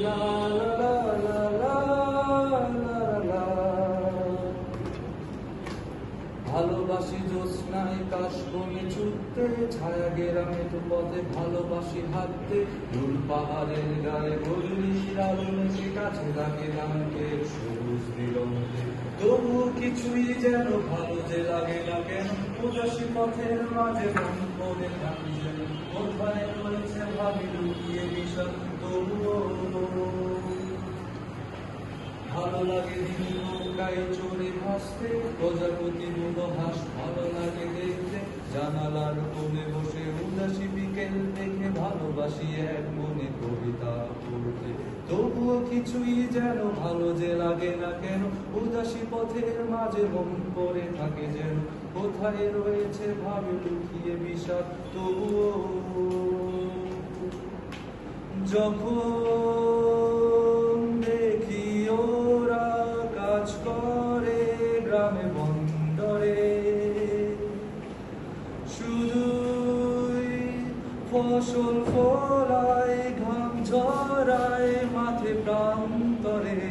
লা লা লা লা লা লা লা। ভালোবাসি জ্যোৎস্নায় কাশবনে ছুটতে, ছায়া গেরামে তো পথে ভালোবাসি হাঁটতে, দূর পাহাড়ের গায়ে গলির আলো মেঘে কাছে লাগে নামকের সবুজ দিগন্তে। তবু কিছুই যেন ভালো যে লাগে না কেন, উদাসী পথের মাঝে মন পড়ে থাকি যেন, কোথায় রয়েছে ভাবি লুকিয়ে বিষয় তবুও। ভালো লাগে দিন নৌকায় চড়ে ভাসতে, প্রজাপতি হাঁস ভালো লাগে দেখতে, জানালার কোণে বসে উদাসী বিকেল দেখে ভালোবাসি এক মনে কবিতা পড়তে। তবুও কিছুই যেন ভালো যে লাগে না কেন, উদাসী পথের মাঝে মন পড়ে থাকে যেন, কোথায় রয়েছে ভাবে লুকিয়ে বিষাদ তবুও। যখন দেখি ওরা কাজ করে গ্রামে বন্দরে, শুধুই ফসল ফলায় ঘাম ঝরায় মাঠে প্রান্তরে,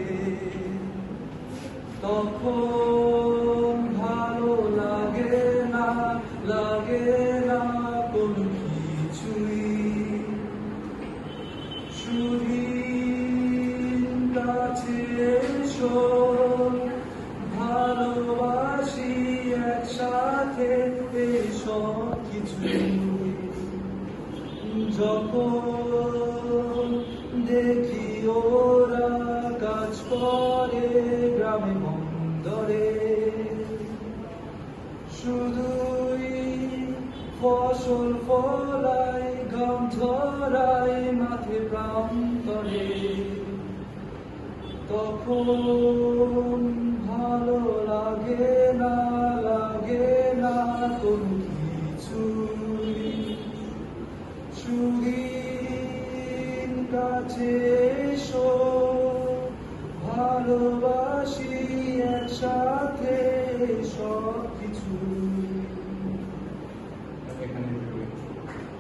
তখন ভালো লাগে না কোনো কিছুই। সুধীর কাছে এসো, ভালোবাসি একসাথে এসব কিছু। যখন দেখি ওরা কাজ করে গ্রামে বন্দরে, শুধুই ফসল ফলায় ঘাম ঝরায় মাঠে প্রান্তরে, তখন ভালো লাগে।